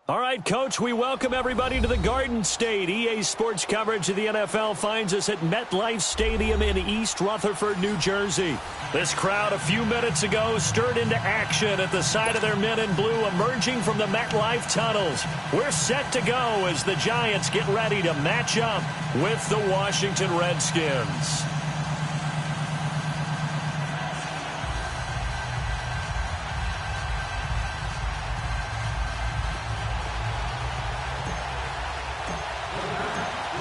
All right, Coach, we welcome everybody to the Garden State. EA Sports coverage of the NFL finds us at MetLife Stadium in East Rutherford, New Jersey. This crowd a few minutes ago stirred into action at the side of their men in blue emerging from the MetLife tunnels. We're set to go as the Giants get ready to match up with the Washington Redskins.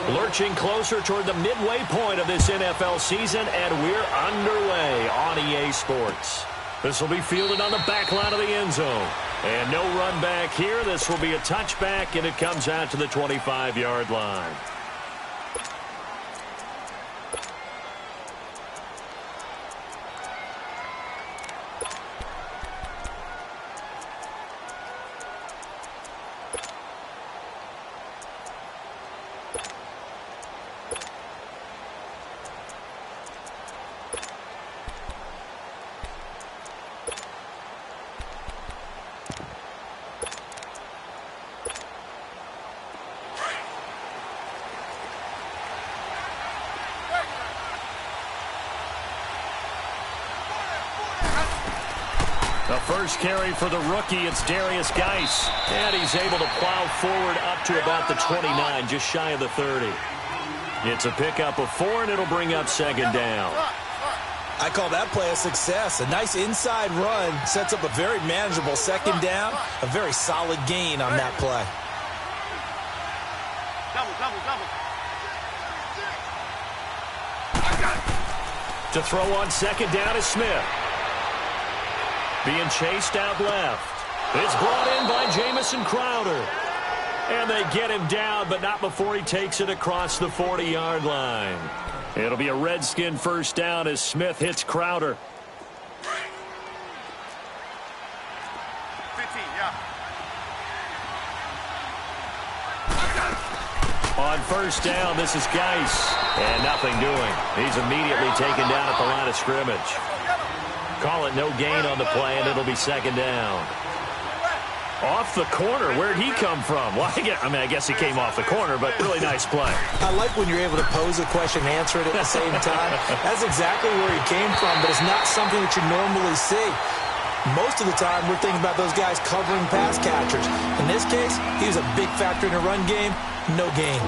Lurching closer toward the midway point of this NFL season, and we're underway on EA Sports. This will be fielded on the back line of the end zone. And no run back here. This will be a touchback, and it comes out to the 25-yard line. The first carry for the rookie, it's Darius Geis. And he's able to plow forward up to about the 29, just shy of the 30. It's a pickup of 4, and it'll bring up second down. I call that play a success. A nice inside run sets up a very manageable second down. A very solid gain on that play. To throw on second down is Smith. Being chased out left. It's brought in by Jamison Crowder. And they get him down, but not before he takes it across the 40-yard line. It'll be a Redskin first down as Smith hits Crowder. 15, yeah. On first down, this is Geis. And nothing doing. He's immediately taken down at the line of scrimmage. Call it no gain on the play, and it'll be second down. Off the corner. Where'd he come from? Well, I guess he came off the corner, but really nice play. I like when you're able to pose a question and answer it at the same time. That's exactly where he came from, but it's not something that you normally see. Most of the time, we're thinking about those guys covering pass catchers. In this case, he was a big factor in the run game. No gain.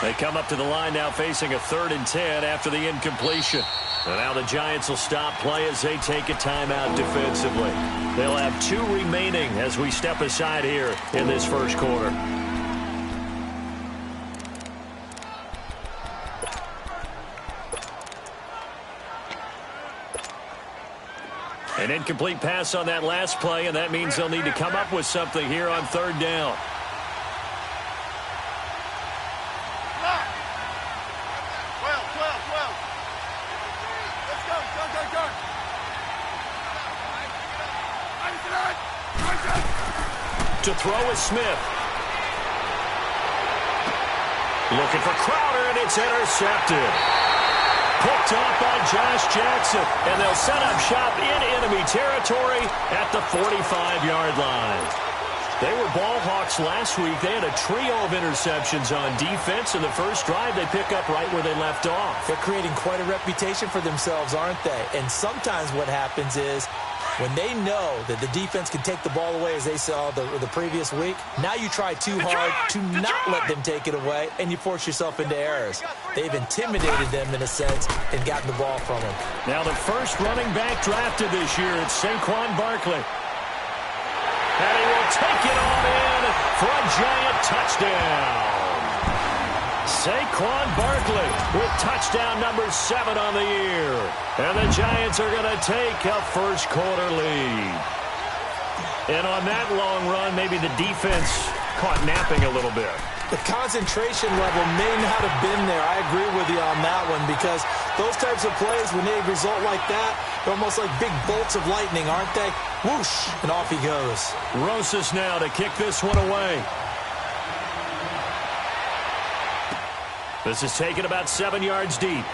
They come up to the line now facing a 3rd and 10 after the incompletion. And now the Giants will stop play as they take a timeout defensively. They'll have 2 remaining as we step aside here in this first quarter. An incomplete pass on that last play, and that means they'll need to come up with something here on 3rd down. To throw is Smith. Looking for Crowder, and it's intercepted. Picked off by Josh Jackson, and they'll set up shop in enemy territory at the 45-yard line. They were ball hawks last week. They had a trio of interceptions on defense. In the first drive, they pick up right where they left off. They're creating quite a reputation for themselves, aren't they? And sometimes what happens is when they know that the defense can take the ball away, as they saw the previous week, now you try too hard to not let them take it away, and you force yourself into errors. They've intimidated them, in a sense, and gotten the ball from them. Now the first running back drafted this year, it's Saquon Barkley. And he will take it on in for a giant touchdown. Saquon Barkley with touchdown number 7 on the year. And the Giants are going to take a first quarter lead. And on that long run, maybe the defense caught napping a little bit. The concentration level may not have been there. I agree with you on that one, because those types of plays, when they result like that, they're almost like big bolts of lightning, aren't they? Whoosh, and off he goes. Rosas now to kick this one away. This is taken about 7 yards deep.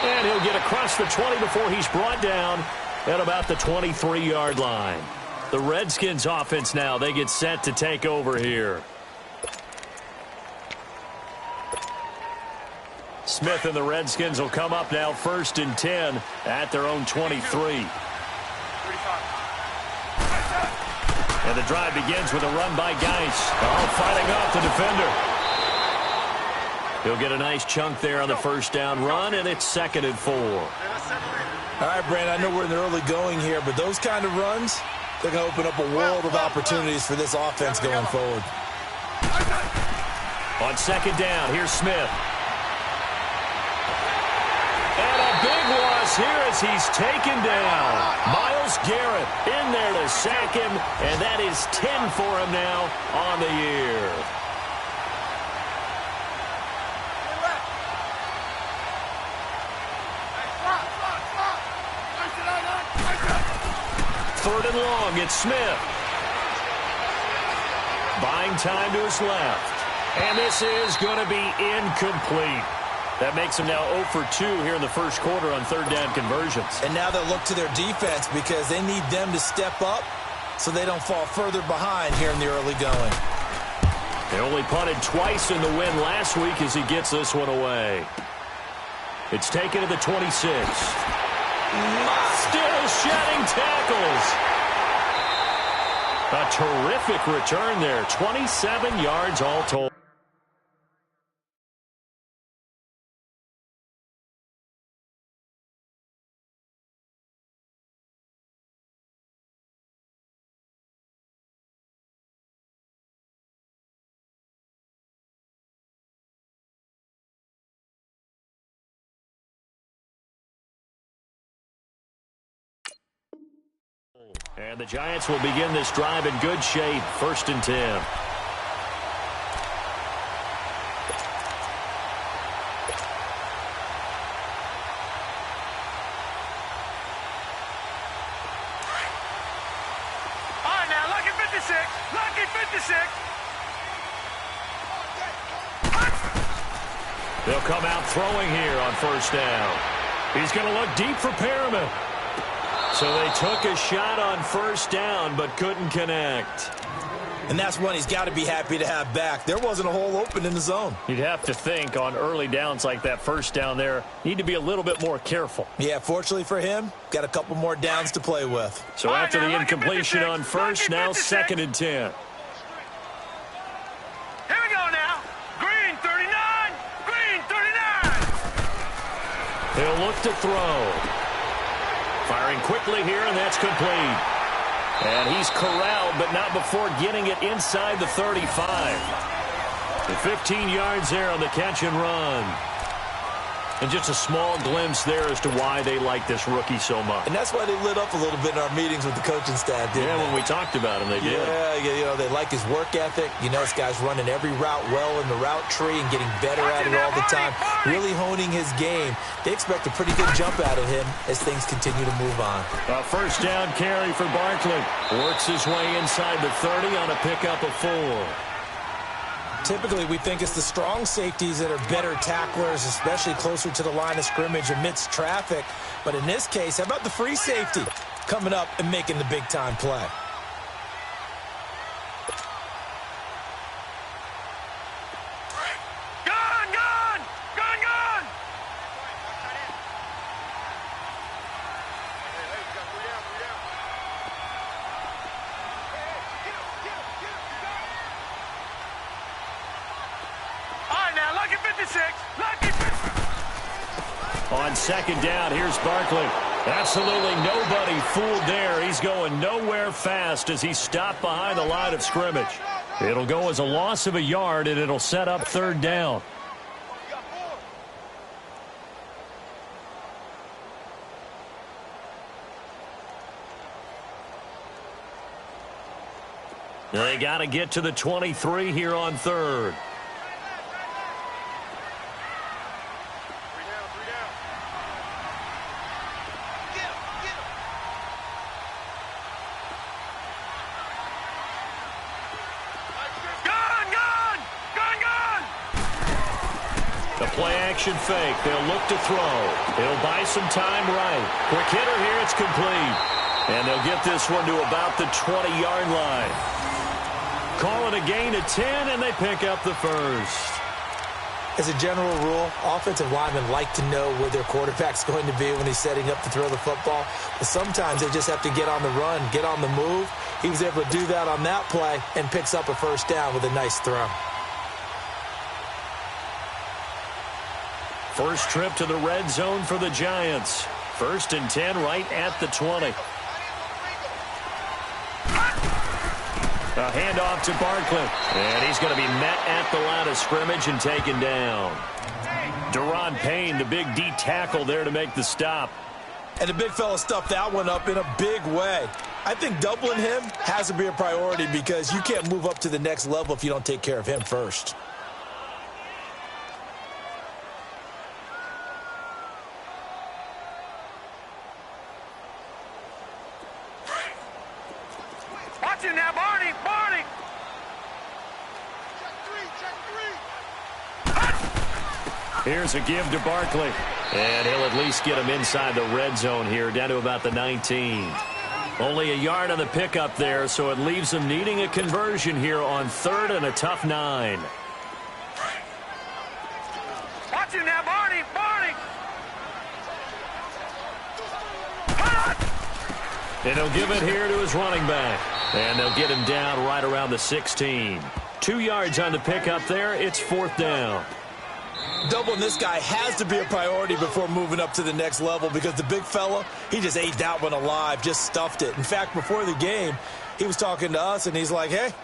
And he'll get across the 20 before he's brought down at about the 23-yard line. The Redskins offense now, they get set to take over here. Smith and the Redskins will come up now 1st and 10 at their own 23. And the drive begins with a run by Geis. Oh, fighting off the defender. He'll get a nice chunk there on the first down run, and it's 2nd and 4. All right, Brandon, I know we're in the early going here, but those kind of runs, they're going to open up a world of opportunities for this offense going forward. On 2nd down, here's Smith. And a big loss here as he's taken down. Myles Garrett in there to sack him, and that is 10 for him now on the year. Third and long, it's Smith. Buying time to his left. And this is going to be incomplete. That makes him now 0 for 2 here in the first quarter on 3rd down conversions. And now they'll look to their defense because they need them to step up so they don't fall further behind here in the early going. They only punted twice in the win last week as he gets this one away. It's taken to the 26. Still shedding tackles. A terrific return there. 27 yards all told. And the Giants will begin this drive in good shape. 1st and 10. All right, now, lucky 56. Lucky 56. They'll come out throwing here on 1st down. He's going to look deep for Perriman. So they took a shot on 1st down, but couldn't connect. And that's one he's got to be happy to have back. There wasn't a hole open in the zone. You'd have to think on early downs like that 1st down there, need to be a little bit more careful. Yeah, fortunately for him, got a couple more downs to play with. So after the incompletion on 1st, now 2nd and 10. Here we go now. Green 39. Green 39. He'll look to throw. Firing quickly here, and that's complete. And he's corralled, but not before getting it inside the 35. The 15 yards there on the catch and run. And just a small glimpse there as to why they like this rookie so much. And that's why they lit up a little bit in our meetings with the coaching staff, didn't they? When we talked about him, they did. Yeah, you know, they like his work ethic. You know, this guy's running every route well in the route tree and getting better at it all the time, really honing his game. They expect a pretty good jump out of him as things continue to move on. A 1st down carry for Barkley. Works his way inside the 30 on a pickup of 4. Typically, we think it's the strong safeties that are better tacklers, especially closer to the line of scrimmage amidst traffic. But in this case, how about the free safety coming up and making the big-time play? Gone, gone, gone, gone. All right, now, lucky 56. Lucky 56. On 2nd down, here's Barkley. Absolutely nobody fooled there. He's going nowhere fast as he's stopped behind the line of scrimmage. It'll go as a loss of a yard, and it'll set up 3rd down. They got to get to the 23 here on 3rd. Gone, gone, gone, gone. Play action fake. They'll look to throw. He'll buy some time right. Quick hitter here. It's complete. And they'll get this one to about the 20-yard line. Call it a gain of 10, and they pick up the first. As a general rule, offensive linemen like to know where their quarterback's going to be when he's setting up to throw the football. But sometimes they just have to get on the run, get on the move. He was able to do that on that play and picks up a first down with a nice throw. First trip to the red zone for the Giants. 1st and 10 right at the 20. A handoff to Barkley. And he's going to be met at the line of scrimmage and taken down. Deron Payne, the big D tackle there to make the stop. And the big fella stuffed that one up in a big way. I think doubling him has to be a priority because you can't move up to the next level if you don't take care of him first. Watch it now, Barney! Barney! Here's a give to Barkley. And he'll at least get him inside the red zone here, down to about the 19. Only a yard on the pickup there, so it leaves them needing a conversion here on 3rd and a tough 9. Watch it now, Barney! Barney! And he'll give it here to his running back. And they'll get him down right around the 16. 2 yards on the pickup there. It's 4th down. Doubling this guy has to be a priority before moving up to the next level because the big fella, he just ate that one alive, just stuffed it. In fact, before the game, he was talking to us, and he's like, hey,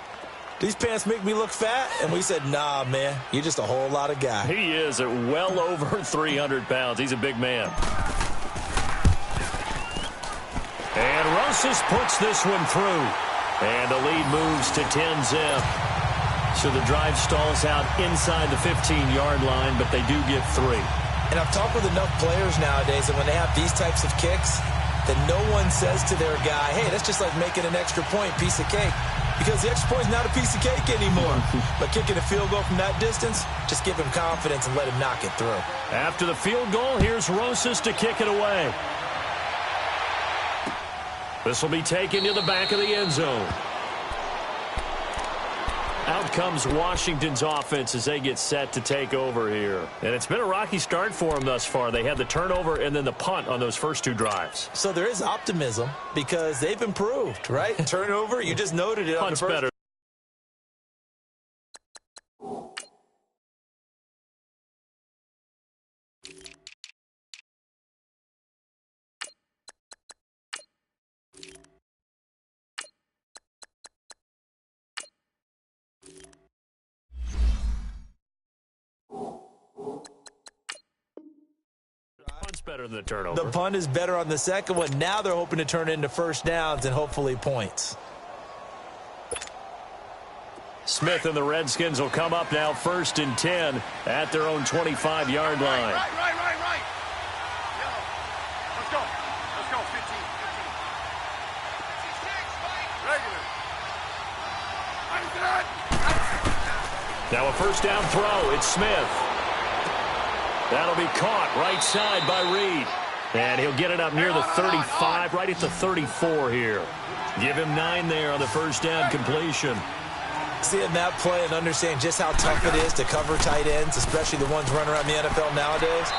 these pants make me look fat? And we said, nah, man, you're just a whole lot of guy. He is at well over 300 pounds. He's a big man. And Rosas puts this one through. And the lead moves to 10-zip. So the drive stalls out inside the 15-yard line, but they do get 3. And I've talked with enough players nowadays that when they have these types of kicks, that no one says to their guy, hey, that's just like making an extra point, piece of cake. Because the extra point is not a piece of cake anymore. But kicking a field goal from that distance, just give him confidence and let him knock it through. After the field goal, here's Rosas to kick it away. This will be taken to the back of the end zone. Out comes Washington's offense as they get set to take over here. And it's been a rocky start for them thus far. They had the turnover and then the punt on those first 2 drives. So there is optimism because they've improved, right? Turnover, you just noted it. Punt's better. Punt's better than the turnover. The punt is better on the second one. Now they're hoping to turn it into first downs and hopefully points. Smith and the Redskins will come up now 1st and 10 at their own 25-yard line. Right. Yellow. Let's go. Let's go. 15. Regular. Now a first down throw. It's Smith. That'll be caught right side by Reed. And he'll get it up near the 35, right at the 34 here. Give him 9 there on the first down completion. Seeing that play and understanding just how tough it is to cover tight ends, especially the ones running around the NFL nowadays,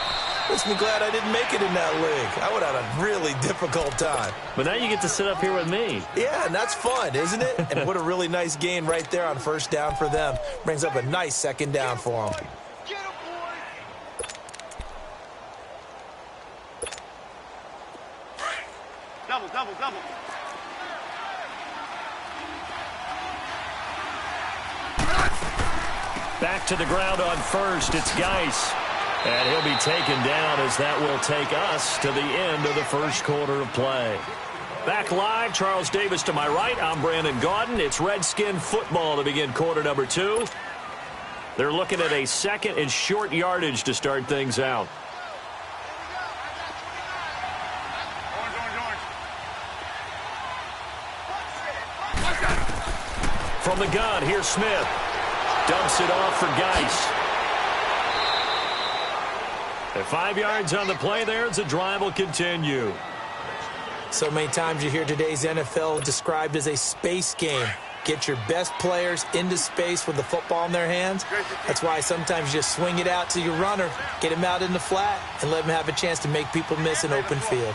makes me glad I didn't make it in that league. I would have had a really difficult time. But now you get to sit up here with me. Yeah, and that's fun, isn't it? And what a really nice gain right there on first down for them. Brings up a nice second down for them. Double. Back to the ground on first. It's Geis. And he'll be taken down as that will take us to the end of the first quarter of play. Back live, Charles Davis to my right. I'm Brandon Gaudin. It's Redskin football to begin quarter number 2. They're looking at a second and short yardage to start things out. From the gun, here's Smith. Dumps it off for Geis. And 5 yards on the play there as the drive will continue. So many times you hear today's NFL described as a space game. Get your best players into space with the football in their hands. That's why sometimes you just swing it out to your runner, get him out in the flat, and let him have a chance to make people miss an open field.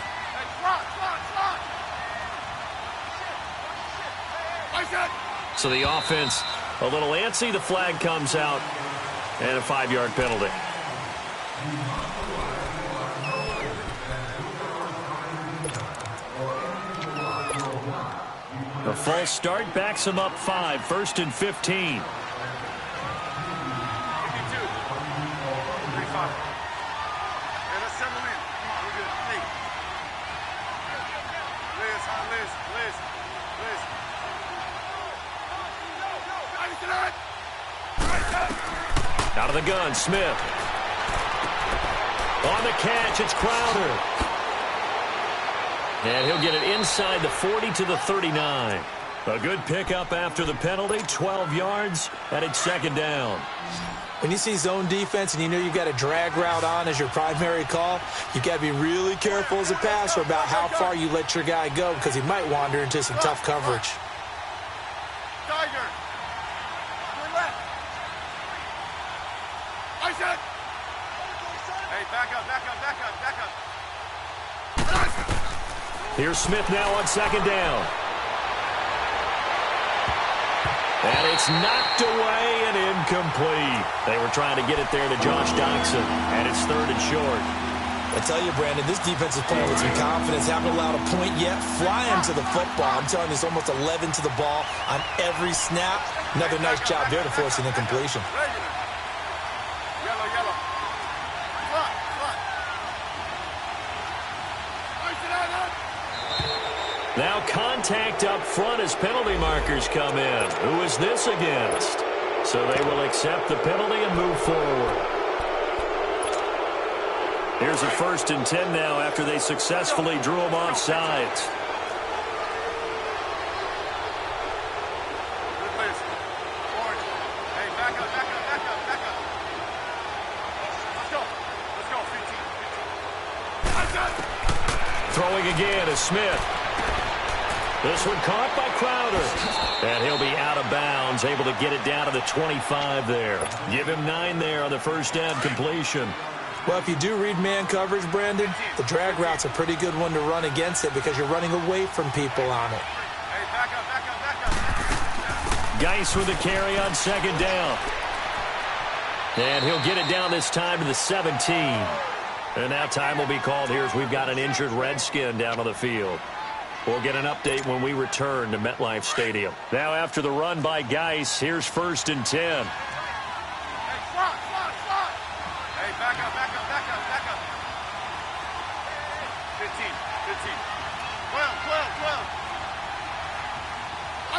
So the offense a little antsy. The flag comes out, and a 5-yard penalty. A false start backs him up 5, 1st and 15. Out of the gun, Smith. On the catch, it's Crowder. And he'll get it inside the 40 to the 39. A good pickup after the penalty, 12 yards, and it's 2nd down. When you see zone defense and you know you've got a drag route on as your primary call, you've got to be really careful as a passer about how far you let your guy go because he might wander into some tough coverage. Here's Smith now on 2nd down. And it's knocked away and incomplete. They were trying to get it there to Josh Doxson, and it's 3rd and short. I tell you, Brandon, this defense is playing with some confidence. Haven't allowed a point yet. Flying to the football. I'm telling you, it's almost 11 to the ball on every snap. Another nice job there to force an incompletion. Now contact up front as penalty markers come in. Who is this against? So they will accept the penalty and move forward. Here's a 1st and 10 now after they successfully drew him off sides. Throwing again is Smith. This one caught by Crowder. And he'll be out of bounds, able to get it down to the 25 there. Give him 9 there on the 1st down completion. Well, if you do read man coverage, Brandon, the drag route's a pretty good one to run against it because you're running away from people on it. Geis with the carry on 2nd down. And he'll get it down this time to the 17. And now time will be called here as we've got an injured Redskin down on the field. We'll get an update when we return to MetLife Stadium. Now after the run by Geis, here's 1st and 10. Hey, back up. 15.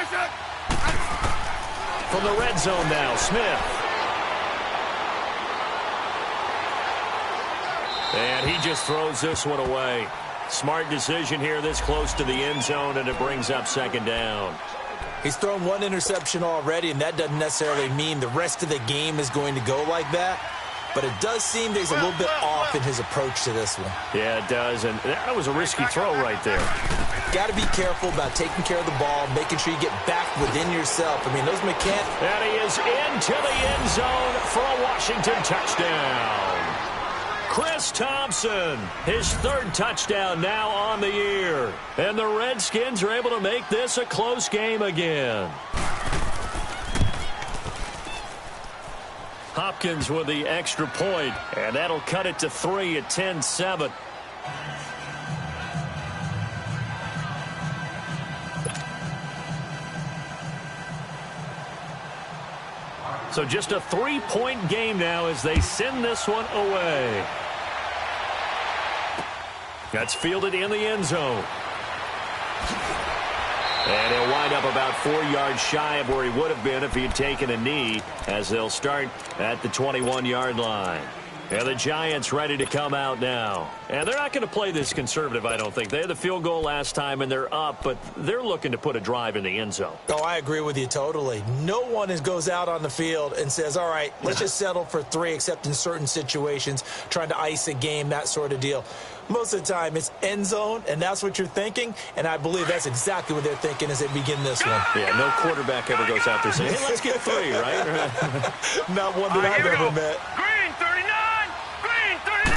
12. From the red zone now, Smith. And he just throws this one away. Smart decision here this close to the end zone, and it brings up 2nd down. He's thrown 1 interception already, and that doesn't necessarily mean the rest of the game is going to go like that. But it does seem that he's a little bit off in his approach to this one. Yeah, it does, and that was a risky throw right there. Got to be careful about taking care of the ball, making sure you get back within yourself. I mean, those mechanics. And he is into the end zone for a Washington touchdown. Chris Thompson, his 3rd touchdown now on the year. And the Redskins are able to make this a close game again. Hopkins with the extra point, and that'll cut it to 3 at 10-7. So just a 3-point game now as they send this one away. That's fielded in the end zone. And he'll wind up about 4 yards shy of where he would have been if he had taken a knee, as they'll start at the 21-yard line. And the Giants ready to come out now. And they're not going to play this conservative, I don't think. They had the field goal last time, and they're up, but they're looking to put a drive in the end zone. Oh, I agree with you totally. No one goes out on the field and says, all right, let's just settle for 3, except in certain situations, trying to ice a game, that sort of deal. Most of the time, it's end zone, and that's what you're thinking, and I believe that's exactly what they're thinking as they begin this one. Yeah, no quarterback ever goes out there saying, hey, let's get 3, right? Not one that I've ever met. Green 39! Green 39!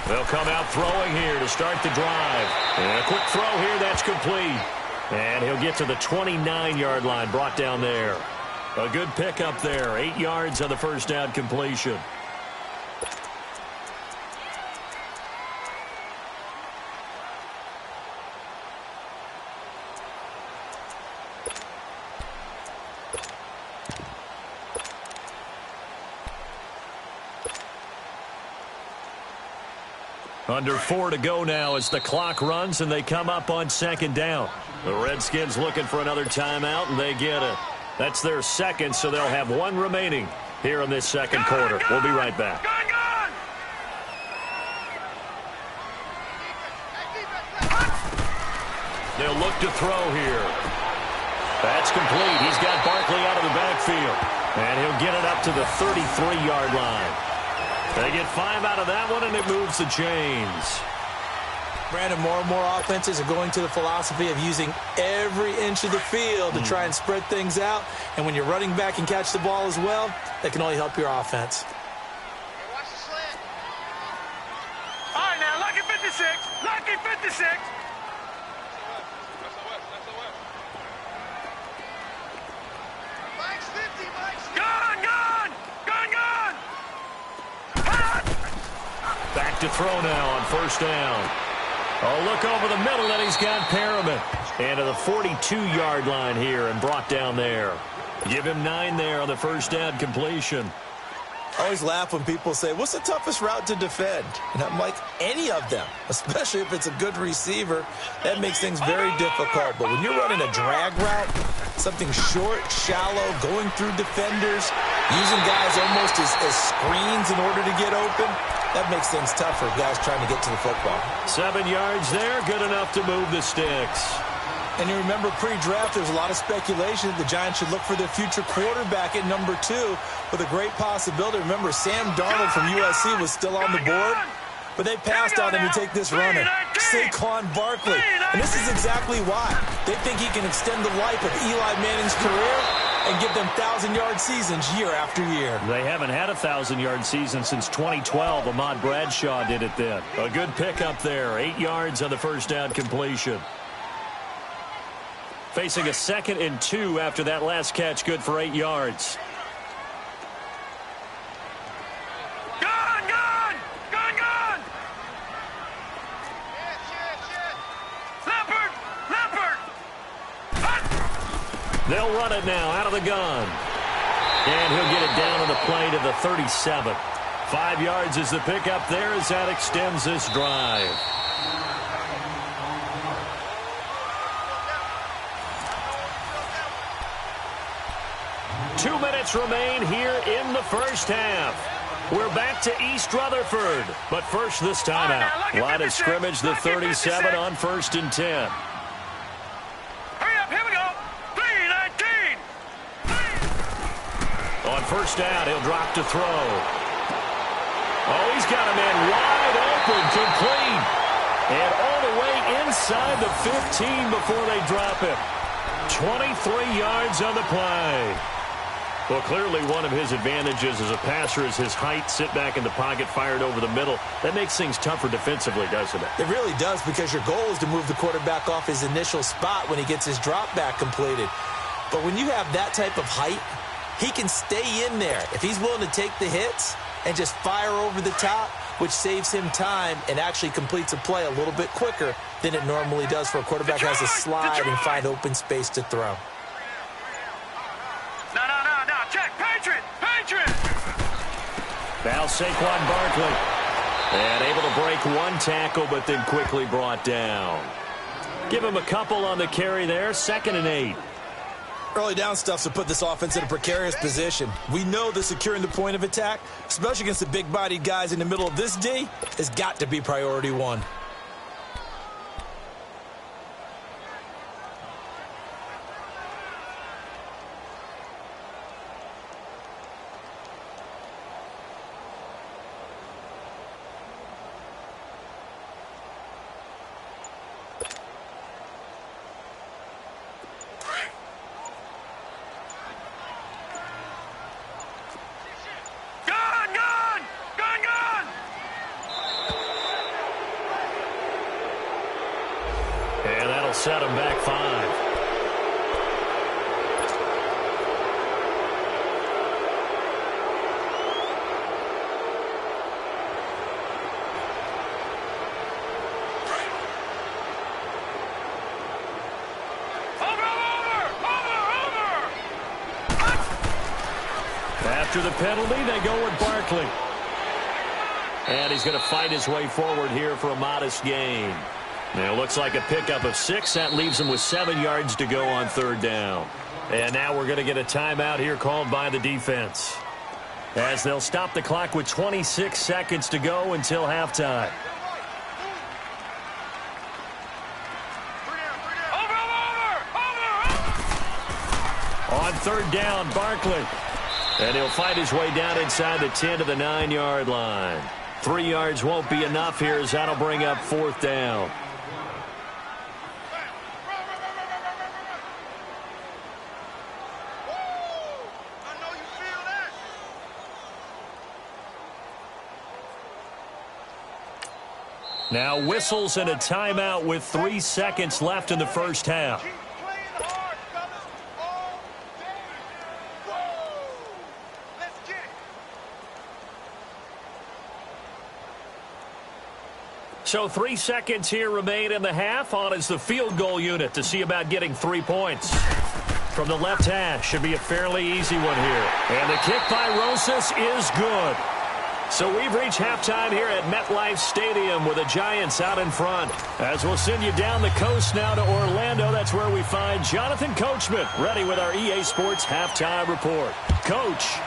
They'll come out throwing here to start the drive. And a quick throw here, that's complete. And he'll get to the 29-yard line, brought down there. A good pickup there, 8 yards on the first down completion. Under 4 to go now as the clock runs and they come up on second down. The Redskins looking for another timeout, and they get it. That's their second, so they'll have 1 remaining here in this second quarter. We'll be right back. They'll look to throw here. That's complete. He's got Barkley out of the backfield, and he'll get it up to the 33-yard line. They get 5 out of that one, and it moves the chains. Brandon, more and more offenses are going to the philosophy of using every inch of the field to try and spread things out. And when you're running back and catch the ball as well, that can only help your offense. Hey, watch the slant. All right, now, lucky 56. Lucky 56. Mike's 50, Mike's 50. Gone, gone. Gone, gone. Back to throw now on first down. Oh, look over the middle, and he's got Perriman. And to the 42-yard line here and brought down there. Give him 9 there on the first down completion. I always laugh when people say, what's the toughest route to defend? And I'm like, any of them, especially if it's a good receiver. That makes things very difficult. But when you're running a drag route, something short, shallow, going through defenders, using guys almost as screens in order to get open, that makes things tough for guys trying to get to the football. 7 yards there, good enough to move the sticks. And you remember pre-draft, there's a lot of speculation that the Giants should look for their future quarterback at number 2 with a great possibility. Remember, Sam Darnold from USC was still on the board, but they passed on him to take this runner, Saquon Barkley. And this is exactly why. They think he can extend the life of Eli Manning's career and give them 1,000-yard seasons year after year. They haven't had a 1,000-yard season since 2012. Ahmad Bradshaw did it then. A good pickup there. 8 yards on the first down completion. Facing a 2nd and 2 after that last catch, good for 8 yards. Gone, gone. Gone, gone. Shit. Leopard. They'll run it now out of the gun. And he'll get it down on the play to the 37. 5 yards is the pickup there as that extends this drive. Two minutes remain here in the first half. We're back to East Rutherford. But first, this timeout. Line of scrimmage, the 37 on 1st and 10. Hurry up, here we go. 3-19. On first down, he'll drop to throw. Oh, he's got a man wide open, complete. And all the way inside the 15 before they drop him. 23 yards on the play. Well, clearly one of his advantages as a passer is his height, sit back in the pocket, fired over the middle. That makes things tougher defensively, doesn't it? It really does, because your goal is to move the quarterback off his initial spot when he gets his drop back completed. But when you have that type of height, he can stay in there if he's willing to take the hits and just fire over the top, which saves him time and actually completes a play a little bit quicker than it normally does for a quarterback who has to slide and find open space to throw. No. Check. Patriot. Now Saquon Barkley. And able to break one tackle, but then quickly brought down. Give him a couple on the carry there. 2nd and 8. Early down stuff's to put this offense in a precarious position. We know that securing the point of attack, especially against the big-bodied guys in the middle of this D, has got to be priority one. And that'll set them back 5. After the penalty, they go with Barkley. And he's going to fight his way forward here for a modest gain. Now, it looks like a pickup of 6. That leaves him with 7 yards to go on 3rd down. And now we're going to get a timeout here called by the defense, as they'll stop the clock with 26 seconds to go until halftime. On 3rd down, Barkley. And he'll fight his way down inside the 10 to the 9-yard line. 3 yards won't be enough here, as that'll bring up 4th down. Now whistles and a timeout with 3 seconds left in the first half. So 3 seconds here remain in the half. On is the field goal unit to see about getting 3 points. From the left hash, should be a fairly easy one here. And the kick by Rosas is good. So we've reached halftime here at MetLife Stadium with the Giants out in front. As we'll send you down the coast now to Orlando, that's where we find Jonathan Coachman ready with our EA Sports Halftime Report. Coach.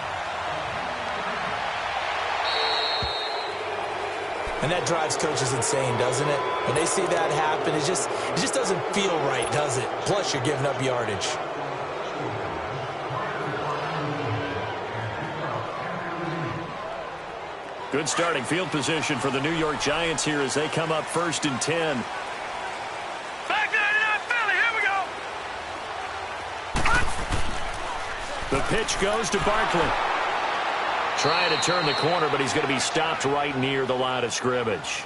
And that drives coaches insane, doesn't it? When they see that happen, it just doesn't feel right, does it? Plus, you're giving up yardage. Good starting field position for the New York Giants here as they come up 1st and 10. Back to Philly, here we go. The pitch goes to Barkley. Trying to turn the corner, but he's going to be stopped right near the line of scrimmage.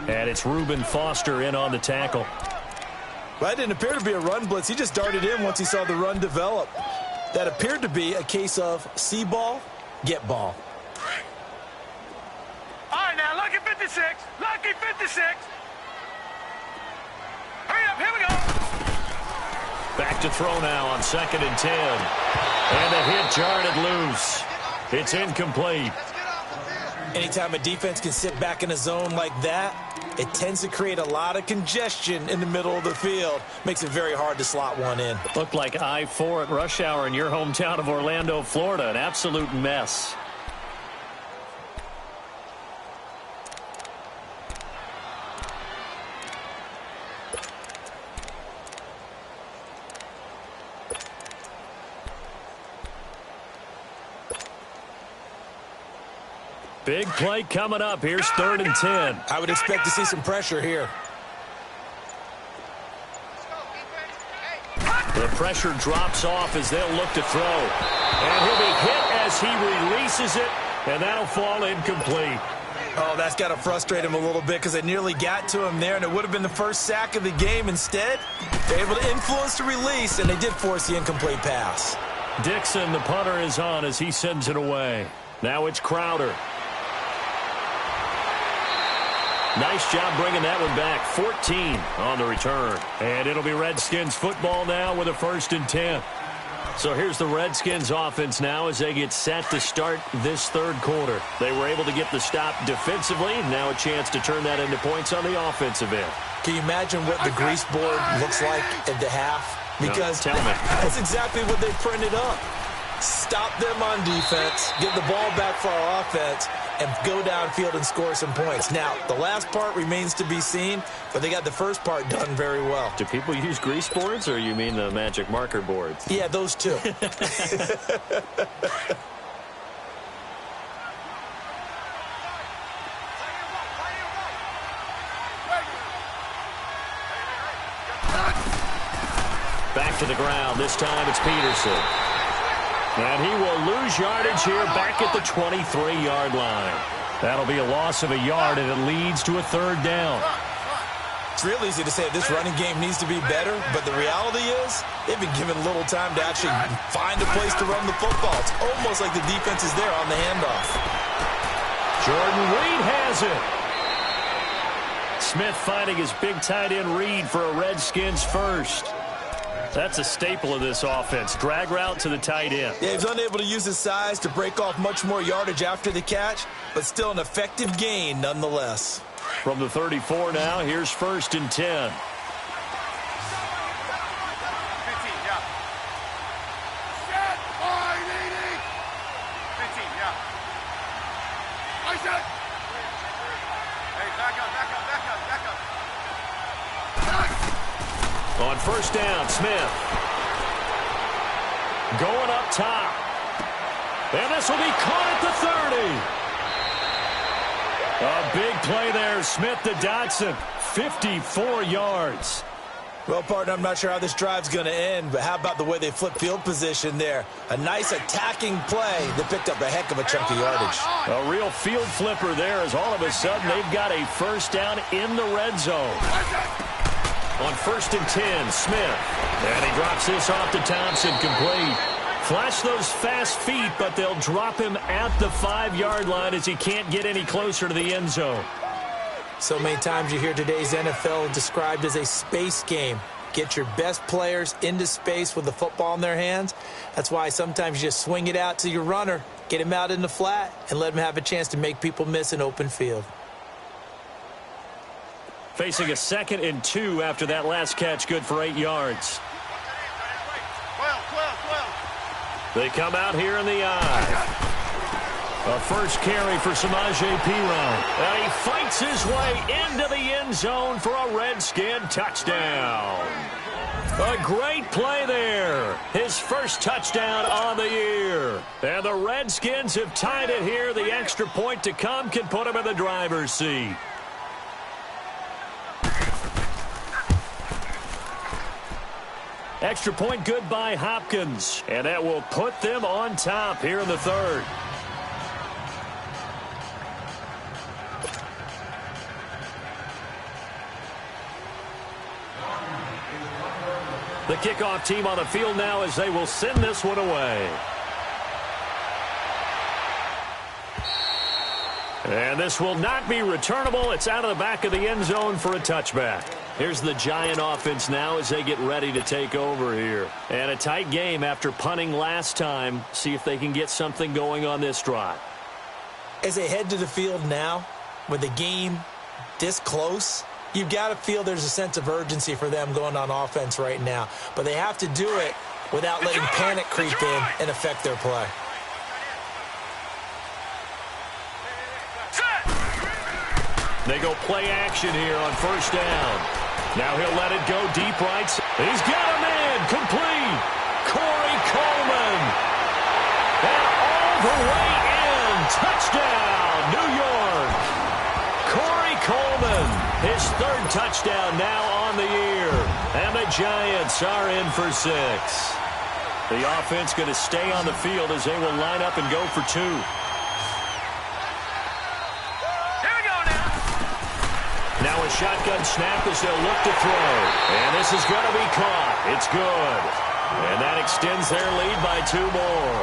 And it's Reuben Foster in on the tackle. Well, that didn't appear to be a run blitz. He just darted in once he saw the run develop. That appeared to be a case of see ball, get ball. All right, now, lucky 56. Lucky 56. Hurry up, here we go. Back to throw now on 2nd and 10. And the hit jarred it loose. It's incomplete. Anytime a defense can sit back in a zone like that, it tends to create a lot of congestion in the middle of the field. Makes it very hard to slot one in. Looked like I-4 at rush hour in your hometown of Orlando, Florida. An absolute mess. Big play coming up. Here's 3rd and 10. I would expect to see some pressure here. The pressure drops off as they'll look to throw. And he'll be hit as he releases it, and that'll fall incomplete. Oh, that's got to frustrate him a little bit because it nearly got to him there, and it would have been the first sack of the game. Instead, they're able to influence the release, and they did force the incomplete pass. Dixon, the punter, is on as he sends it away. Now it's Crowder. Nice job bringing that one back. 14 on the return. And it'll be Redskins football now with a 1st and 10. So here's the Redskins offense now as they get set to start this 3rd quarter. They were able to get the stop defensively. Now a chance to turn that into points on the offensive end. Can you imagine what the grease board looks like at the half? Because no, tell me. That's exactly what they printed up. Stop them on defense, get the ball back for our offense, and go downfield and score some points. Now, the last part remains to be seen, but they got the first part done very well. Do people use grease boards, or you mean the magic marker boards? Yeah, those two. Back to the ground. This time it's Peterson. And he will lose yardage here back at the 23-yard line. That'll be a loss of a yard, and it leads to a third down. It's real easy to say this running game needs to be better, but the reality is they've been given little time to actually find a place to run the football. It's almost like the defense is there on the handoff. Jordan Reed has it. Smith finding his big tight end Reed for a Redskins first. That's a staple of this offense. Drag route to the tight end. Yeah, he's unable to use his size to break off much more yardage after the catch, but still an effective gain nonetheless. From the 34 now, here's 1st and 10. 15, yeah. Set, wide, 80. 15, yeah. I said. Hey, back up. On 1st down, Smith. Going up top. And this will be caught at the 30. A big play there. Smith to Dotson. 54 yards. Well, partner, I'm not sure how this drive's going to end, but how about the way they flip field position there? A nice attacking play that picked up a heck of a chunk of yardage. A real field flipper there as all of a sudden they've got a first down in the red zone. On 1st and 10, Smith. And he drops this off to Thompson, complete. Flash those fast feet, but they'll drop him at the 5-yard line as he can't get any closer to the end zone. So many times you hear today's NFL described as a space game. Get your best players into space with the football in their hands. That's why sometimes you just swing it out to your runner, get him out in the flat, and let him have a chance to make people miss an open field. Facing a 2nd and 2 after that last catch, good for 8 yards. 12. They come out here in the eye. A first carry for Samaje Perine. And he fights his way into the end zone for a Redskin touchdown. A great play there. His first touchdown on the year. And the Redskins have tied it here. The extra point to come can put him in the driver's seat. Extra point good by Hopkins. And that will put them on top here in the 3rd. The kickoff team on the field now as they will send this one away. And this will not be returnable. It's out of the back of the end zone for a touchback. Here's the Giant offense now as they get ready to take over here. And a tight game after punting last time. See if they can get something going on this drive. As they head to the field now, with the game this close, you've got to feel there's a sense of urgency for them going on offense right now. But they have to do it without letting panic creep in and affect their play. They go play action here on 1st down. Now he'll let it go deep right. He's got a man complete. Corey Coleman. And all the way in. Touchdown, New York. Corey Coleman. His 3rd touchdown now on the year. And the Giants are in for 6. The offense going to stay on the field as they will line up and go for 2. Now a shotgun snap as they'll look to throw. And this is going to be caught. It's good. And that extends their lead by 2 more.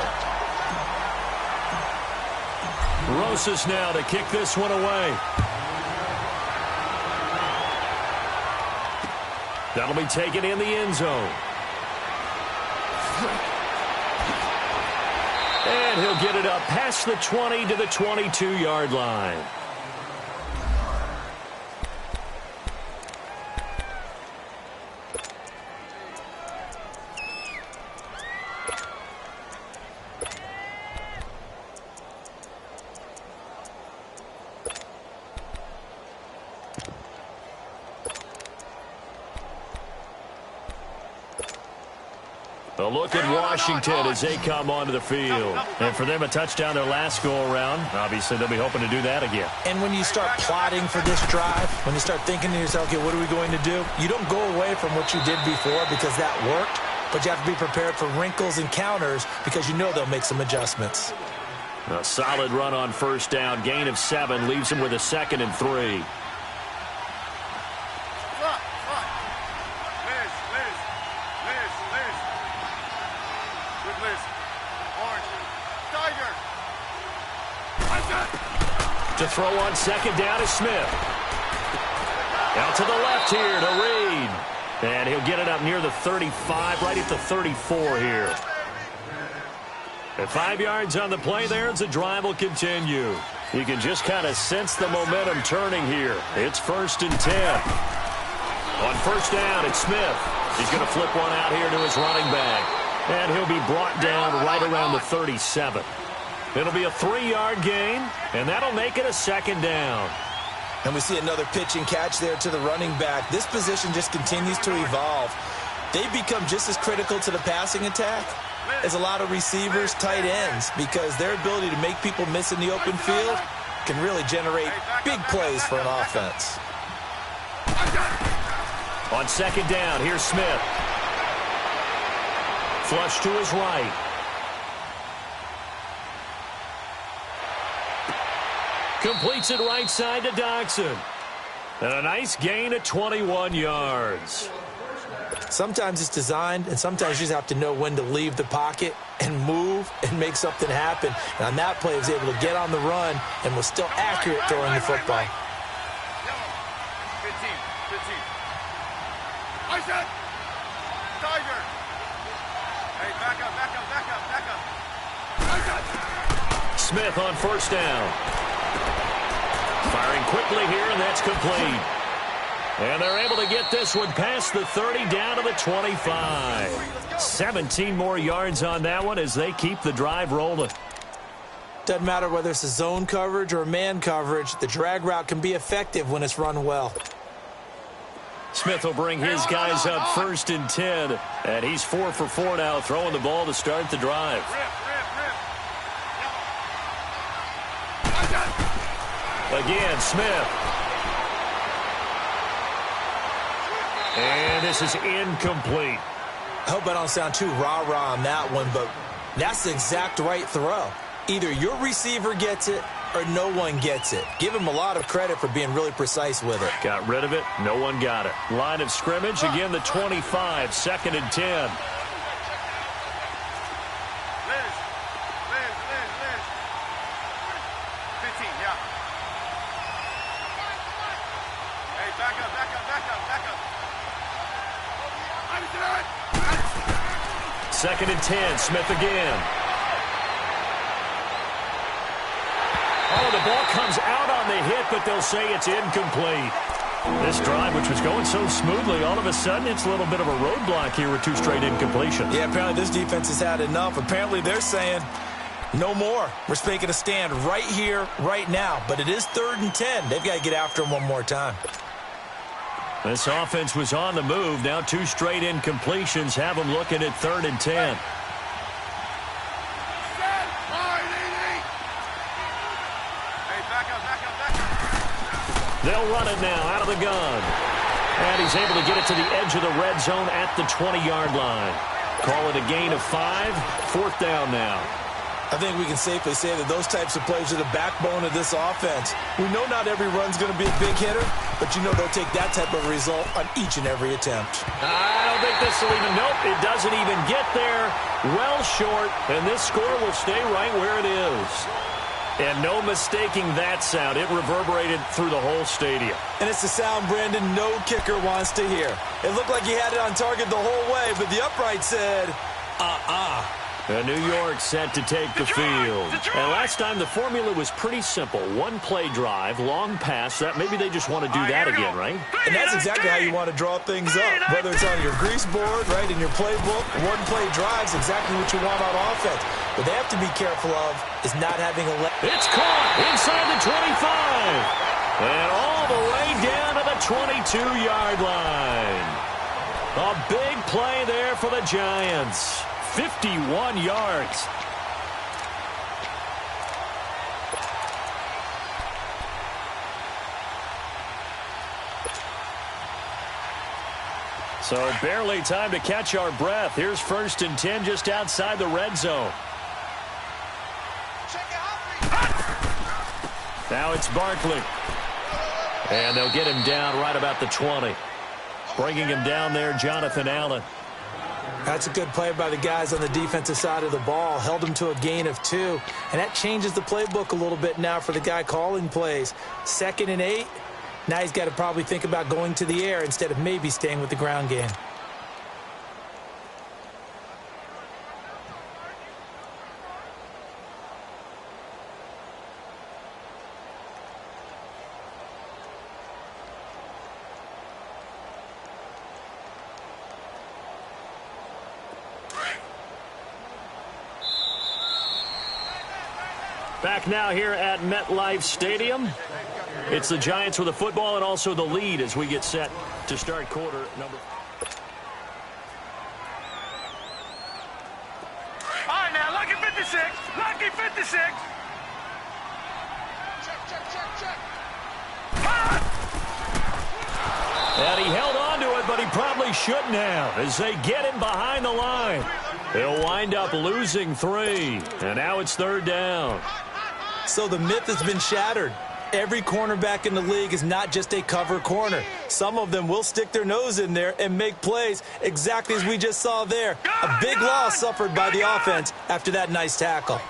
Rosas now to kick this one away. That'll be taken in the end zone. And he'll get it up past the 20 to the 22-yard line. A look at Washington as they come onto the field. And for them, a touchdown their last go-around. Obviously, they'll be hoping to do that again. And when you start plotting for this drive, when you start thinking to yourself, okay, what are we going to do? You don't go away from what you did before because that worked, but you have to be prepared for wrinkles and counters because you know they'll make some adjustments. A solid run on first down. Gain of 7 leaves them with a 2nd and 3. To throw on 2nd down is Smith. Out to the left here to Reed. And he'll get it up near the 35, right at the 34 here. At 5 yards on the play there as the drive will continue. You can just kind of sense the momentum turning here. It's 1st and 10. On first down, it's Smith. He's going to flip one out here to his running back. And he'll be brought down right around the 37. It'll be a 3-yard gain, and that'll make it a 2nd down. And we see another pitch and catch there to the running back. This position just continues to evolve. They become just as critical to the passing attack as a lot of receivers, tight ends, because their ability to make people miss in the open field can really generate big plays for an offense. On 2nd down, here's Smith. Flush to his right. Completes it right side to Dodson. And a nice gain of 21 yards. Sometimes it's designed, and sometimes you just have to know when to leave the pocket and move and make something happen. And on that play, he was able to get on the run and was still accurate throwing the football. 15. I said, Tiger. Hey, back up. Smith on first down. Firing quickly here, and that's complete. And they're able to get this one past the 30 down to the 25. 17 more yards on that one as they keep the drive rolling. Doesn't matter whether it's a zone coverage or man coverage, the drag route can be effective when it's run well. Smith will bring his guys up 1st and 10, and he's 4 for 4 now, throwing the ball to start the drive. Again, Smith. And this is incomplete. I hope I don't sound too rah-rah on that one, but that's the exact right throw. Either your receiver gets it or no one gets it. Give him a lot of credit for being really precise with it. Got rid of it. No one got it. Line of scrimmage, again the 25, 2nd and 10. Second and 10, Smith again. Oh, the ball comes out on the hit, but they'll say it's incomplete. This drive, which was going so smoothly, all of a sudden it's a little bit of a roadblock here with 2 straight incompletions. Yeah, apparently this defense has had enough. Apparently they're saying no more. We're making a stand right here, right now. But it is 3rd and 10. They've got to get after him one more time. This offense was on the move. Now 2 straight incompletions have them looking at 3rd and 10. They'll run it now out of the gun. And he's able to get it to the edge of the red zone at the 20-yard line. Call it a gain of 5. 4th down now. I think we can safely say that those types of plays are the backbone of this offense. We know not every run's going to be a big hitter, but you know they'll take that type of result on each and every attempt. I don't think this will even, nope, it doesn't even get there. Well short, and this score will stay right where it is. And no mistaking that sound. It reverberated through the whole stadium. And it's the sound, Brandon, no kicker wants to hear. It looked like he had it on target the whole way, but the upright said, And New York set to take the field. And last time the formula was pretty simple. 1 play drive, long pass. That maybe they just want to do that again, right? And that's exactly how you want to draw things up. Whether it's on your grease board, right, in your playbook, 1 play drive is exactly what you want on offense. What they have to be careful of is not having a... It's caught inside the 25. And all the way down to the 22-yard line. A big play there for the Giants. 51 yards. So barely time to catch our breath. Here's 1st and 10 just outside the red zone. Now it's Barkley. And they'll get him down right about the 20. Bringing him down there, Jonathan Allen. That's a good play by the guys on the defensive side of the ball. Held him to a gain of 2. And that changes the playbook a little bit now for the guy calling plays. 2nd and 8. Now he's got to probably think about going to the air instead of maybe staying with the ground game. Back now here at MetLife Stadium. It's the Giants with the football and also the lead as we get set to start quarter number. All right, now, lucky 56. Lucky 56. Check. And he held on to it, but he probably shouldn't have as they get him behind the line. They'll wind up losing 3. And now it's 3rd down. So the myth has been shattered. Every cornerback in the league is not just a cover corner. Some of them will stick their nose in there and make plays exactly as we just saw there. A big loss suffered by the offense after that nice tackle. All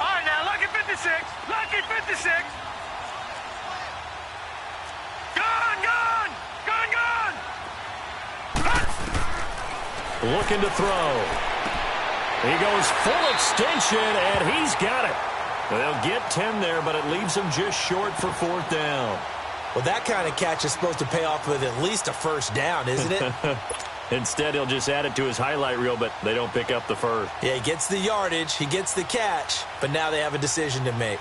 right, now, lucky 56. Lucky 56. Gone. Looking to throw. He goes full extension, and he's got it. They'll get 10 there, but it leaves him just short for 4th down. Well, that kind of catch is supposed to pay off with at least a 1st down, isn't it? Instead, he'll just add it to his highlight reel, but they don't pick up the first. Yeah, he gets the yardage, he gets the catch, but now they have a decision to make.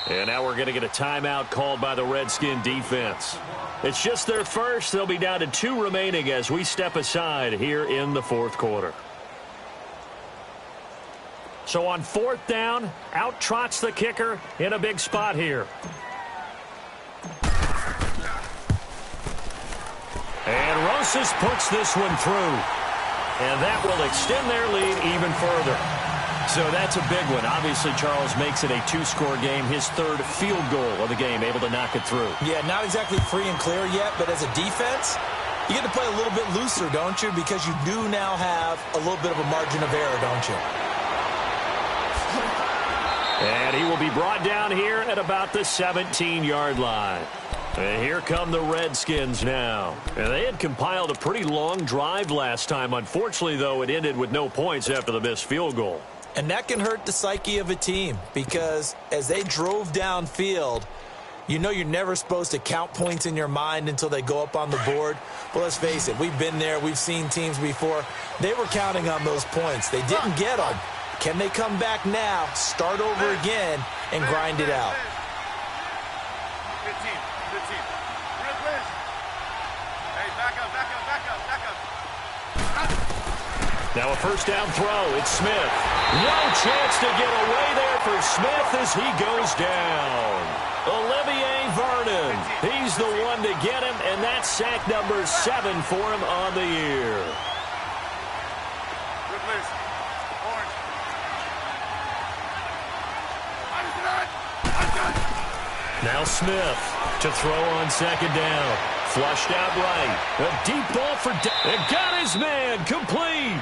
And now we're going to get a timeout called by the Redskin defense. It's just their first. They'll be down to 2 remaining as we step aside here in the 4th quarter. So on 4th down, out trots the kicker in a big spot here. And Rosas puts this one through. And that will extend their lead even further. So that's a big one. Obviously, Charles makes it a 2-score game. His 3rd field goal of the game, able to knock it through. Yeah, not exactly free and clear yet, but as a defense, you get to play a little bit looser, don't you? Because you do now have a little bit of a margin of error, don't you? And he will be brought down here at about the 17-yard line. And here come the Redskins now. And they had compiled a pretty long drive last time. Unfortunately, though, it ended with no points after the missed field goal. And that can hurt the psyche of a team because as they drove downfield, you know you're never supposed to count points in your mind until they go up on the board. Well, let's face it, we've been there. We've seen teams before. They were counting on those points. They didn't get them. Can they come back now, start over again, and grind it out? Good team. Real please. Hey, back up. Now a 1st down throw. It's Smith. No chance to get away there for Smith as he goes down. Olivier Vernon. He's the one to get him, and that's sack number 7 for him on the year. Good please. Orange. Now Smith to throw on 2nd down. Flushed out right. A deep ball for... got his man. Complete.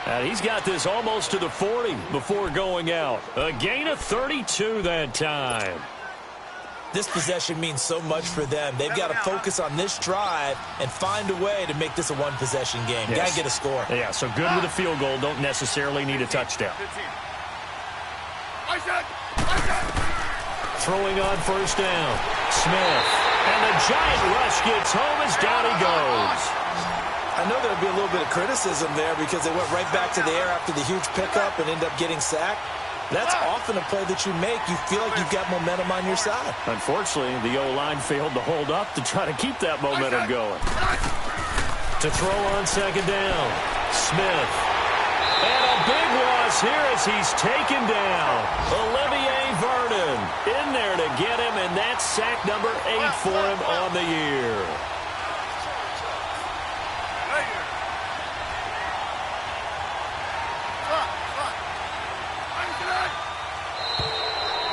And he's got this almost to the 40 before going out. A gain of 32 that time. This possession means so much for them. They've got to focus on this drive and find a way to make this a one-possession game. Yes. Got to get a score. Yeah, so good with a field goal. Don't necessarily need a touchdown. Throwing on 1st down. Smith. And the giant rush gets home as down he goes. I know there'll be a little bit of criticism there because they went right back to the air after the huge pickup and ended up getting sacked. That's often a play that you make. You feel like you've got momentum on your side. Unfortunately, the O-line failed to hold up to try to keep that momentum going. To throw on second down, Smith. And a big loss here as he's taken down. Olivier Vernon in there to get him, and that's sack number 8 for him on the year.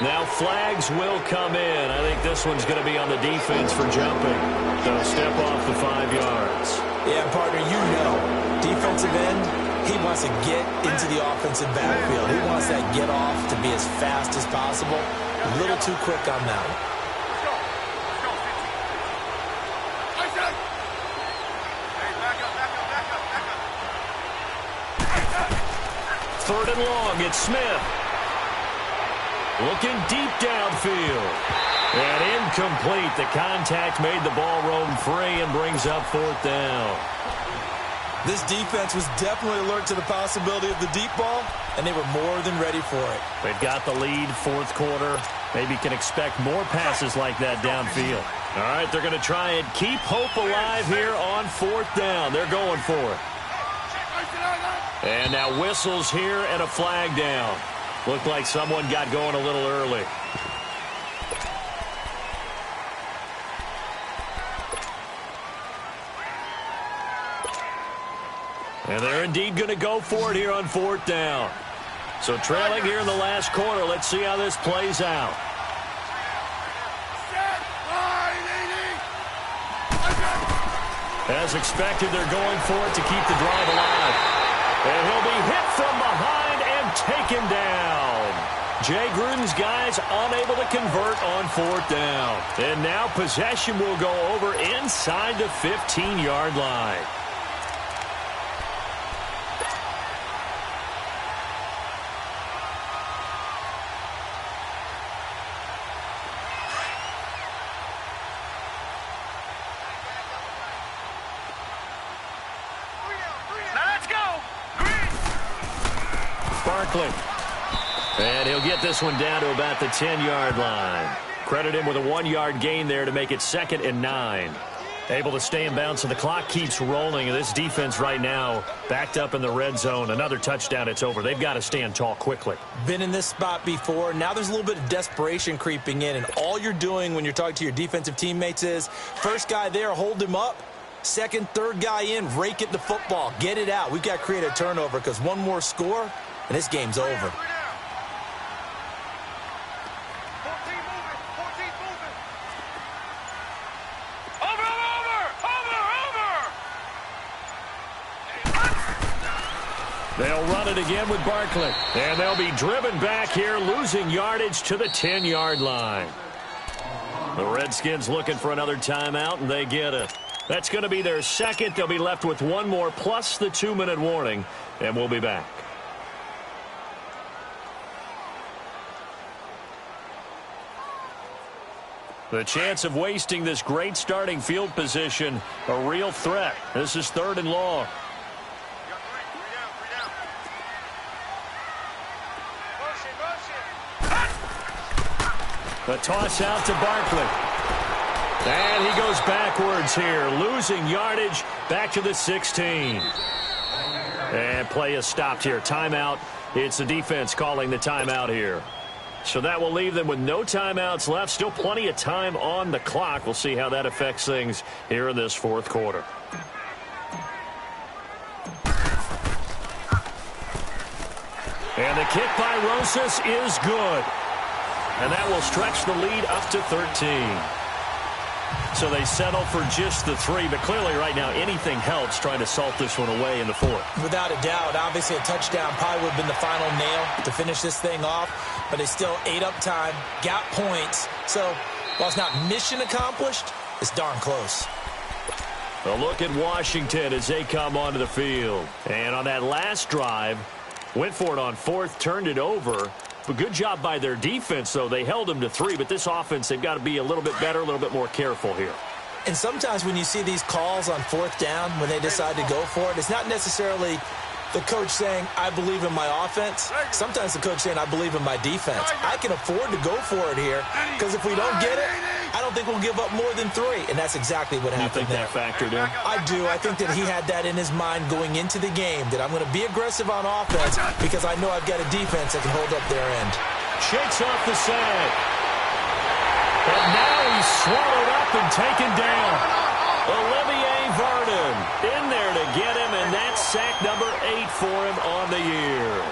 Now flags will come in. I think this one's going to be on the defense for jumping. They'll step off the 5 yards. Yeah, partner, you know, defensive end, he wants to get into the offensive backfield. He wants that get off to be as fast as possible. A little too quick on that one. Third and long, it's Smith. Looking deep downfield. And incomplete. The contact made the ball roam free and brings up 4th down. This defense was definitely alert to the possibility of the deep ball, and they were more than ready for it. They've got the lead, 4th quarter. Maybe can expect more passes like that downfield. All right, they're going to try and keep hope alive here on 4th down. They're going for it. And now whistles here and a flag down. Looked like someone got going a little early. And they're indeed going to go for it here on 4th down. So trailing here in the last quarter. Let's see how this plays out. As expected, they're going for it to keep the drive alive. And he'll be hit from behind and taken down. Jay Gruden's guys unable to convert on 4th down. And now possession will go over inside the 15-yard line. And he'll get this one down to about the 10-yard line. Credit him with a 1-yard gain there to make it 2nd and 9. Able to stay in bounds, and the clock keeps rolling. And this defense right now backed up in the red zone. Another touchdown, it's over. They've got to stand tall quickly. Been in this spot before. Now there's a little bit of desperation creeping in. And all you're doing when you're talking to your defensive teammates is, first guy there, hold him up. Second, third guy in, rake it the football. Get it out. We've got to create a turnover because one more score, and this game's over. They'll run it again with Barkley. And they'll be driven back here, losing yardage to the 10-yard line. The Redskins looking for another timeout, and they get it. That's going to be their second. They'll be left with one more, plus the 2-minute warning, and we'll be back. The chance of wasting this great starting field position, a real threat. This is 3rd and long. The toss out to Barkley. And he goes backwards here, losing yardage back to the 16. And play is stopped here. Timeout. It's the defense calling the timeout here. So that will leave them with no timeouts left. Still plenty of time on the clock. We'll see how that affects things here in this 4th quarter. And the kick by Rosas is good. And that will stretch the lead up to 13. So they settle for just the 3, but clearly right now anything helps trying to salt this one away in the 4th. Without a doubt, obviously a touchdown probably would have been the final nail to finish this thing off, but they still ate up time, got points. So while it's not mission accomplished, it's darn close. A look at Washington as they come onto the field. And on that last drive, went for it on 4th, turned it over. But good job by their defense, though. They held them to 3, but this offense, they've got to be a little bit better, a little bit more careful here. And sometimes when you see these calls on 4th down, when they decide to go for it, it's not necessarily The coach saying, I believe in my offense. Sometimes the coach saying, I believe in my defense. I can afford to go for it here because if we don't get it, I don't think we'll give up more than 3. And that's exactly what happened there. You think that factored in? I do. I think that he had that in his mind going into the game, that I'm going to be aggressive on offense because I know I've got a defense that can hold up their end. Shakes off the sag. And now he's swallowed up and taken down. Olivier Vernon in there to get him, and that's sack number 8 for him on the year.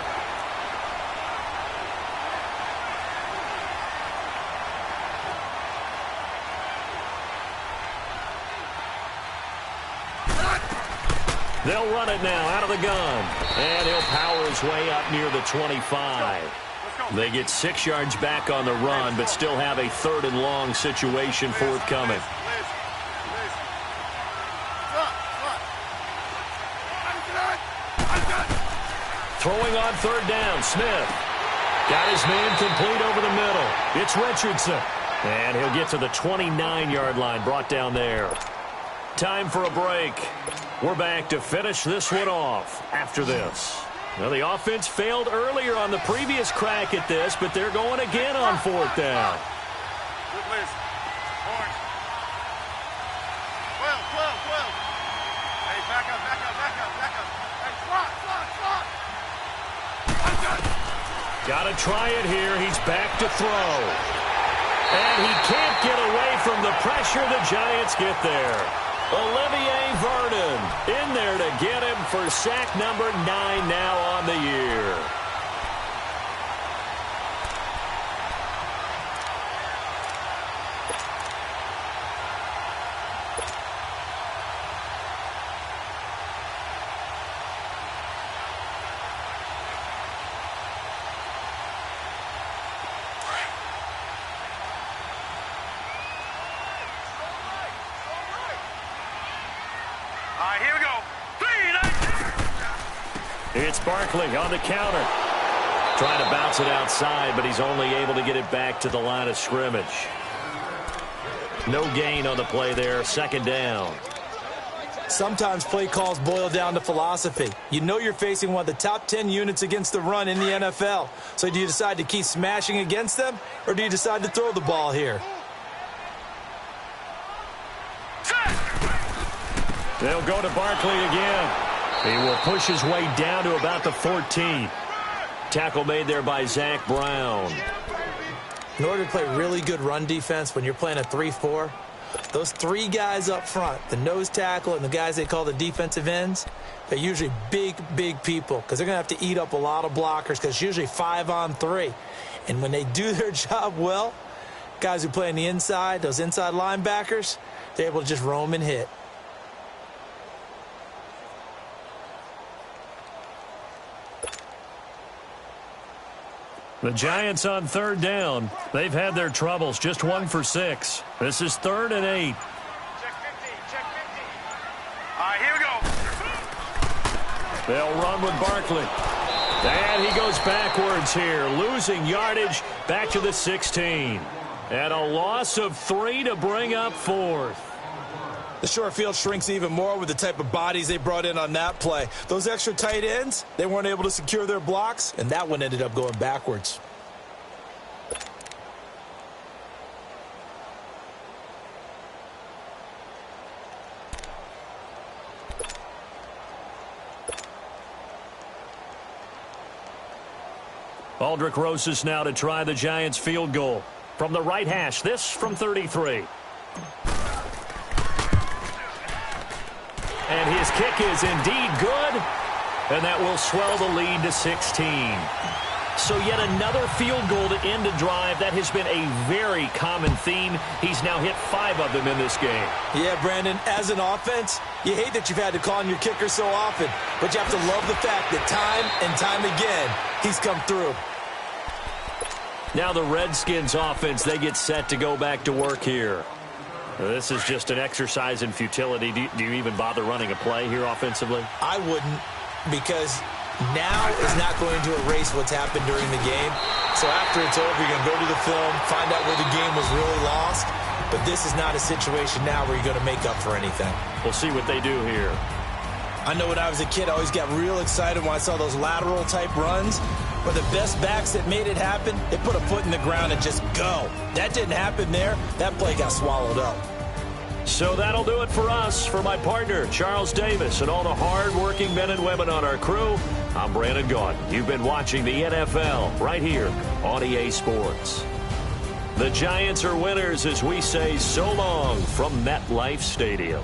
They'll run it now out of the gun, and he'll power his way up near the 25. They get 6 yards back on the run, but still have a 3rd and long situation forthcoming. Throwing on 3rd down, Smith. Got his man complete over the middle. It's Richardson. And he'll get to the 29-yard line, brought down there. Time for a break. We're back to finish this one off after this. Now, the offense failed earlier on the previous crack at this, but they're going again on 4th down. Good list. Orange. 12. Hey, back up. Hey, slot. Got to try it here. He's back to throw. And he can't get away from the pressure. The Giants get there. Olivier Vernon in there to get him for sack number 9 now on the year. Here we go. It's Barkley on the counter. Trying to bounce it outside, but he's only able to get it back to the line of scrimmage. No gain on the play there. 2nd down. Sometimes play calls boil down to philosophy. You know you're facing one of the top 10 units against the run in the NFL. So do you decide to keep smashing against them, or do you decide to throw the ball here? They'll go to Barkley again. He will push his way down to about the 14. Tackle made there by Zach Brown. In order to play really good run defense when you're playing a 3-4, those 3 guys up front, the nose tackle and the guys they call the defensive ends, they're usually big people because they're going to have to eat up a lot of blockers because it's usually 5-on-3. And when they do their job well, guys who play on the inside, those inside linebackers, they're able to just roam and hit. The Giants on 3rd down. They've had their troubles. Just 1 for 6. This is 3rd and 8. Check 50. All right, here we go. They'll run with Barkley. And he goes backwards here, losing yardage back to the 16. And a loss of 3 to bring up 4th. The short field shrinks even more with the type of bodies they brought in on that play. Those extra tight ends, they weren't able to secure their blocks, and that one ended up going backwards. Aldrick Rosas now to try the Giants field goal. From the right hash, this from 33. And his kick is indeed good, and that will swell the lead to 16. So yet another field goal to end a drive. That has been a very common theme. He's now hit 5 of them in this game. Yeah, Brandon, as an offense, you hate that you've had to call on your kicker so often, but you have to love the fact that time and time again, he's come through. Now the Redskins offense, they get set to go back to work here. This is just an exercise in futility. Do you even bother running a play here offensively? I wouldn't, because now is not going to erase what's happened during the game. So after it's over, you're going to go to the film, find out where the game was really lost. But this is not a situation now where you're going to make up for anything. We'll see what they do here. I know when I was a kid, I always got real excited when I saw those lateral type runs. But the best backs that made it happen, they put a foot in the ground and just go. That didn't happen there. That play got swallowed up. So that'll do it for us. For my partner, Charles Davis, and all the hard-working men and women on our crew, I'm Brandon Gaudin. You've been watching the NFL right here on EA Sports. The Giants are winners as we say so long from MetLife Stadium.